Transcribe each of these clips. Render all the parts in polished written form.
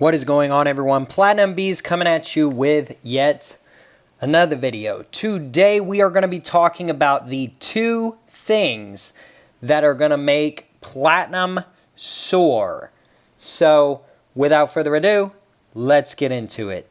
What is going on, everyone? Platinum Bees coming at you with yet another video. Today we are going to be talking about the two things that are going to make platinum soar. So without further ado, let's get into it.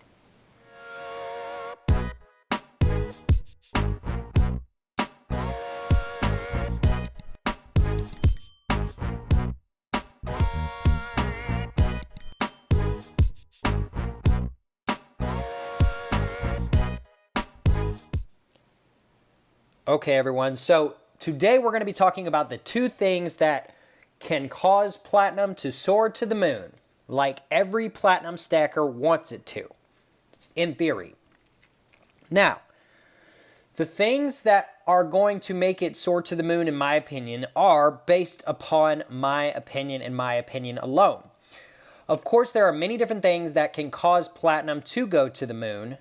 Okay, everyone, so today we're going to be talking about the two things that can cause platinum to soar to the moon, like every platinum stacker wants it to, in theory. Now, the things that are going to make it soar to the moon, in my opinion, are based upon my opinion and my opinion alone. Of course, there are many different things that can cause platinum to go to the moon,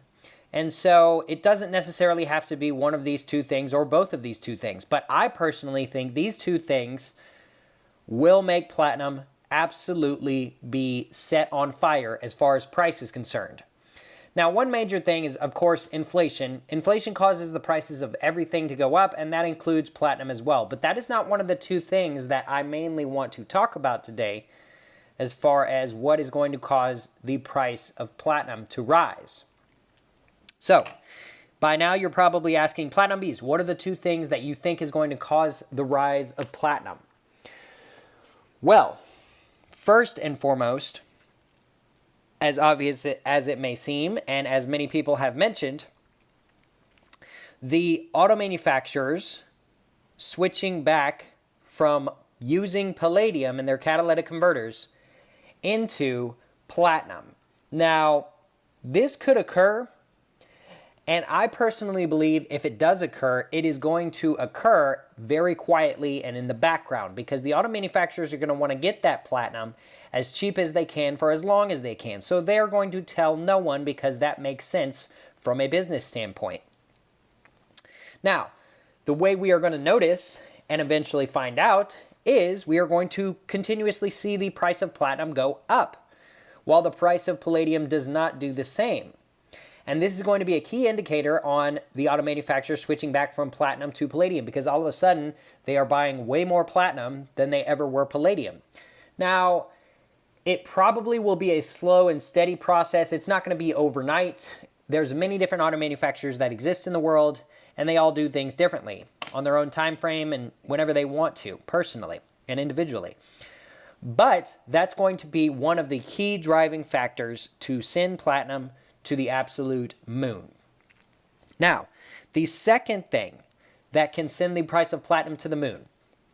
and so it doesn't necessarily have to be one of these two things or both of these two things. But I personally think these two things will make platinum absolutely be set on fire as far as price is concerned. Now, one major thing is, of course, inflation. Inflation causes the prices of everything to go up, and that includes platinum as well. But that is not one of the two things that I mainly want to talk about today as far as what is going to cause the price of platinum to rise. So, by now you're probably asking, Platinum Bees, what are the two things that you think is going to cause the rise of platinum? Well, first and foremost, as obvious as it may seem, and as many people have mentioned, the auto manufacturers switching back from using palladium in their catalytic converters into platinum. Now, this could occur. And I personally believe if it does occur, it is going to occur very quietly and in the background, because the auto manufacturers are going to want to get that platinum as cheap as they can for as long as they can. So they're going to tell no one, because that makes sense from a business standpoint. Now, the way we are going to notice and eventually find out is we are going to continuously see the price of platinum go up, while the price of palladium does not do the same. And this is going to be a key indicator on the auto manufacturers switching back from platinum to palladium, because all of a sudden they are buying way more platinum than they ever were palladium. Now, it probably will be a slow and steady process. It's not going to be overnight. There's many different auto manufacturers that exist in the world, and they all do things differently on their own time frame and whenever they want to, personally and individually. But that's going to be one of the key driving factors to send platinum to the absolute moon. Now, the second thing that can send the price of platinum to the moon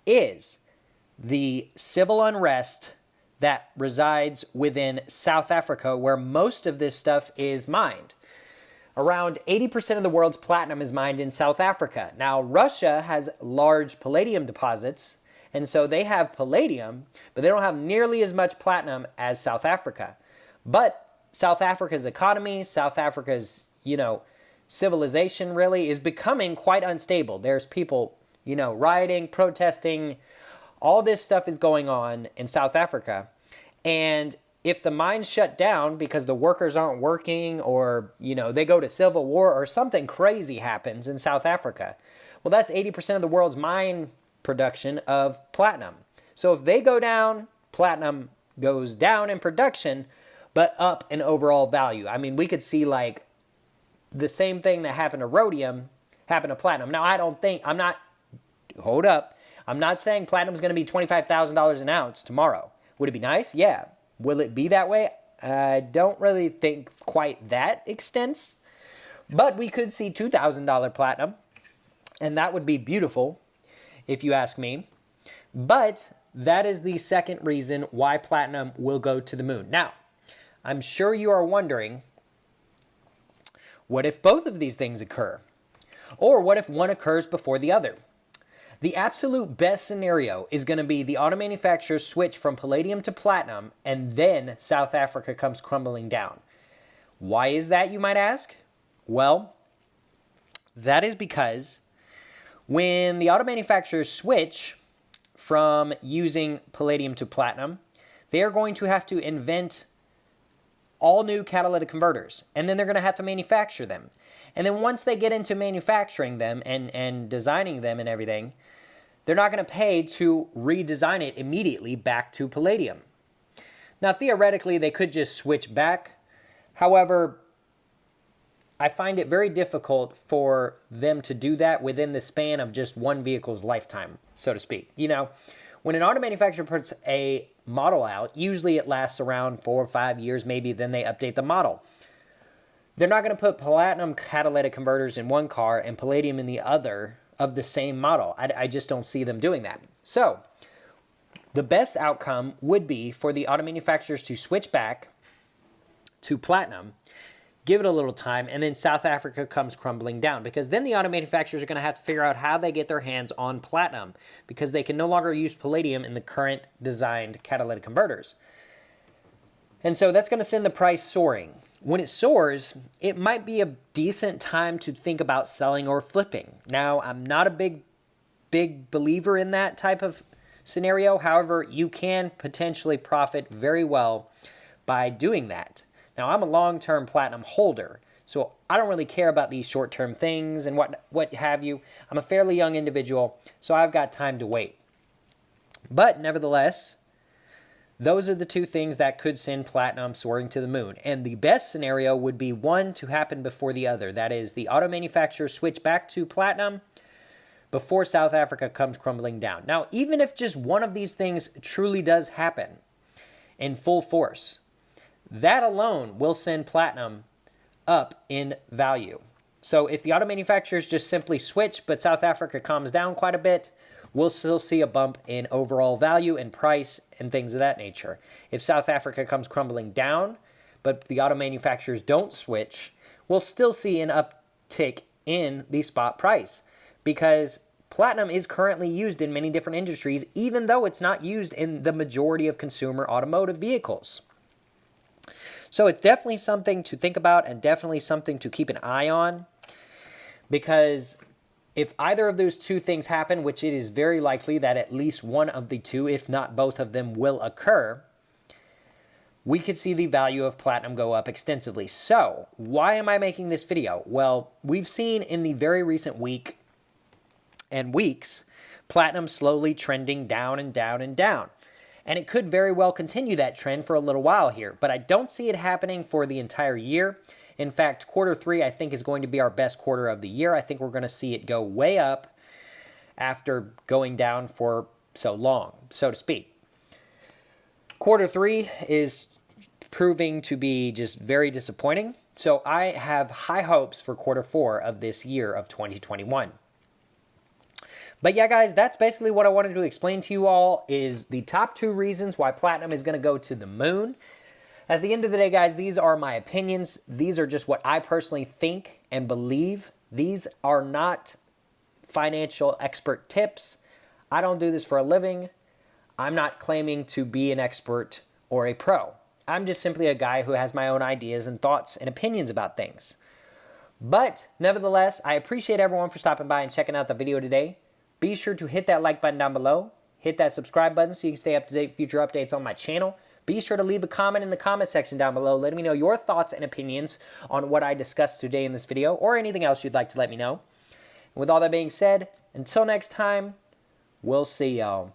is the civil unrest that resides within South Africa, where most of this stuff is mined. Around 80% of the world's platinum is mined in South Africa. Now, Russia has large palladium deposits, and so they have palladium, but they don't have nearly as much platinum as South Africa. But South Africa's economy, South Africa's, civilization really is becoming quite unstable. There's people, rioting, protesting. All this stuff is going on in South Africa. And if the mines shut down because the workers aren't working, or, they go to civil war, or something crazy happens in South Africa, well, that's 80% of the world's mine production of platinum. So if they go down, platinum goes down in production, but up in overall value. I mean, we could see like the same thing that happened to rhodium happen to platinum. Now, hold up. I'm not saying platinum's going to be $25,000 an ounce tomorrow. Would it be nice? Yeah. Will it be that way? I don't really think quite that extents, but we could see $2,000 platinum, and that would be beautiful if you ask me. But that is the second reason why platinum will go to the moon. Now, I'm sure you are wondering, what if both of these things occur? Or what if one occurs before the other? The absolute best scenario is going to be the auto manufacturers switch from palladium to platinum, and then South Africa comes crumbling down. Why is that, you might ask? Well, that is because when the auto manufacturers switch from using palladium to platinum, they are going to have to invent all new catalytic converters, and then they're going to have to manufacture them. And then once they get into manufacturing them and designing them and everything, they're not going to pay to redesign it immediately back to palladium. Now, theoretically, they could just switch back. However, I find it very difficult for them to do that within the span of just one vehicle's lifetime, so to speak. You know, when an auto manufacturer puts a model out, usually it lasts around 4 or 5 years, maybe then they update the model. They're not going to put platinum catalytic converters in one car and palladium in the other of the same model. I just don't see them doing that. So, the best outcome would be for the auto manufacturers to switch back to platinum, give it a little time, and then South Africa comes crumbling down, because then the auto manufacturers are going to have to figure out how they get their hands on platinum, because they can no longer use palladium in the current designed catalytic converters. And so that's going to send the price soaring. When it soars, it might be a decent time to think about selling or flipping. Now, I'm not a big believer in that type of scenario. However, you can potentially profit very well by doing that. Now, I'm a long-term platinum holder, so I don't really care about these short-term things and what have you. I'm a fairly young individual, so I've got time to wait. But nevertheless, those are the two things that could send platinum soaring to the moon. And the best scenario would be one to happen before the other. That is, the auto manufacturers switch back to platinum before South Africa comes crumbling down. Now, even if just one of these things truly does happen in full force, that alone will send platinum up in value. So if the auto manufacturers just simply switch, but South Africa calms down quite a bit, we'll still see a bump in overall value and price and things of that nature. If South Africa comes crumbling down, but the auto manufacturers don't switch, we'll still see an uptick in the spot price, because platinum is currently used in many different industries, even though it's not used in the majority of consumer automotive vehicles. So it's definitely something to think about and definitely something to keep an eye on, because if either of those two things happen, which it is very likely that at least one of the two, if not both of them, will occur, we could see the value of platinum go up extensively. So why am I making this video? Well, we've seen in the very recent week and weeks, platinum slowly trending down and down and down. And it could very well continue that trend for a little while here, but I don't see it happening for the entire year. In fact, Q3 I think is going to be our best quarter of the year. I think we're going to see it go way up after going down for so long, so to speak. Q3 is proving to be just very disappointing. So I have high hopes for Q4 of this year of 2021. But yeah, guys, that's basically what I wanted to explain to you all, is the top 2 reasons why platinum is going to go to the moon. At the end of the day, guys, these are my opinions. These are just what I personally think and believe. These are not financial expert tips. I don't do this for a living. I'm not claiming to be an expert or a pro. I'm just simply a guy who has my own ideas and thoughts and opinions about things. But nevertheless, I appreciate everyone for stopping by and checking out the video today. Be sure to hit that like button down below. Hit that subscribe button so you can stay up to date with future updates on my channel. Be sure to leave a comment in the comment section down below, letting me know your thoughts and opinions on what I discussed today in this video, or anything else you'd like to let me know. And with all that being said, until next time, we'll see y'all.